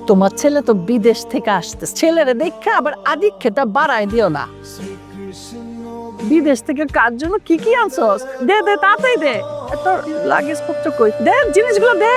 তোমার ছেলে তো বিদেশ থেকে আসতে, ছেলেরে দেখে আবার আদিক্ষেটা বাড়াই দিও না। বিদেশ থেকে কার জন্য কি কি আনছস? দে দে তাড়াতাড়ি দে। তোর লাগেজ পত্র কই? দে জিনিসগুলো দে।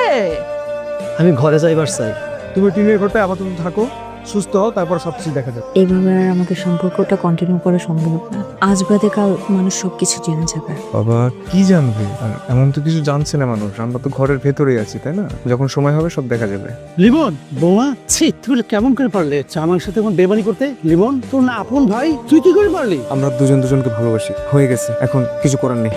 আমি ঘরে যাইবার চাই। তুমি টিনের ঘরটা আপাতত থাকো, সুস্থ হও, তারপর সবকিছু দেখা যাবে। এইভাবে আর আমাদের সম্পর্কটা কন্টিনিউ করা সম্ভব না। আজ বাদে কাল মানুষ সবকিছু জেনে যাবে। বাবা কি জানবে? আর এমন তো কিছু জানছে না মানুষ, আমরা তো ঘরের ভেতরেই আছি, তাই না? যখন সময় হবে সব দেখা যাবে। লিমন বৌমা, ছি তুই কেমন করে পারলে আমার সাথে এমন বেমানি করতে? লিমন তোর না আপন ভাই, তুই কি করে পারলি? আমরা দুজন দুজনকে ভালোবাসি, হয়ে গেছে, এখন কিছু করার নেই।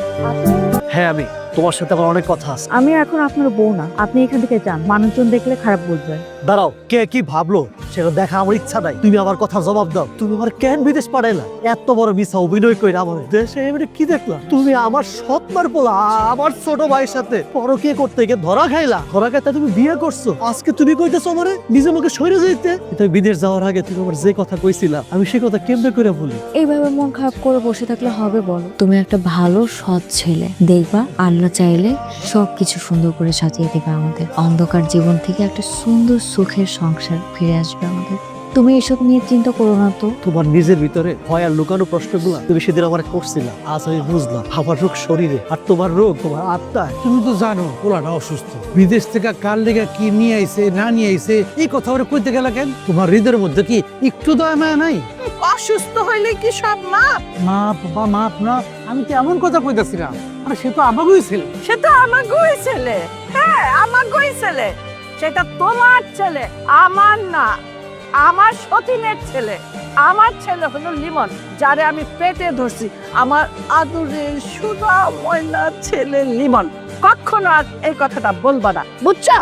হ্যাঁ আমি তোমার সাথে আমার অনেক কথা আছে। আমি এখন আপনার বউ না, আপনি এখান থেকে যান, মানুষজন দেখলে খারাপ বলবে। দাঁড়াও, কে কি ভাবলো সেটা দেখা আমার ইচ্ছা নাই। তুমি আমার কথা জবাব দাও, তুমি আমার কেন বিদেশ পাঠাইলা? এত বড় মিথ্যা অভিনয় করে আমার দেশে এবারে কি দেখলা? তুমি আমার সৎমার পোলা, আমার ছোট ভাইয়ের সাথে পরকীয়া করতে গিয়ে ধরা খাইলা। ধরা খাইতে তুমি বিয়ে করছো, আজকে তুমি কইতেছো আমারে নিজের লোকে সরে যাইতে। তুমি বিদেশ যাওয়ার আগে তুমি আমার যে কথা কইছিলা, আমি সেই কথা কেমনে করে বলি? এইভাবে মন খারাপ করে বসে থাকলে হবে বলো? তুমি একটা ভালো সৎ ছেলে, দেখবা আল্লাহ চাইলে সবকিছু সুন্দর করে সাজিয়ে দেবে আমাদের। অন্ধকার জীবন থেকে একটা সুন্দর সুখের সংসার ফিরে আসবে আমাদের। তুমি এসব নিয়ে চিন্তা করো না তো। তোমার নিজের ভিতরে ভয় আর লুকানো প্রশ্নগুলা তুমি সেদিন আমার করছিলা, আজ আমি বুঝলাম আমার রোগ শরীরে আর তোমার রোগ তোমার আত্মায়। তুমি তো জানো পোলাটা অসুস্থ, বিদেশ থেকে কার লেগে কি নিয়ে আইছে না নিয়ে আইছে এই কথা ওরা কইতে গেলা কেন? তোমার হৃদয়ের মধ্যে কি একটু দয়া মায়া নাই? অসুস্থ হইলে কি সব মাপ? মাপ বা মাপ না, আমি তো এমন কথা কইতাছিলাম, আরে সে তো আমাকেই ছিল। সে তো আমার গই ছেলে। হ্যাঁ আমার গই ছেলে, সেটা তোমার ছেলে, আমার না। আমার সতীনের ছেলে। আমার ছেলে হলো লিমন, যারে আমি পেটে ধরছি। আমার আদুরের সুধা ময়না ছেলে লিমন। কখনো আর এই কথাটা বলবা না, বুঝছো?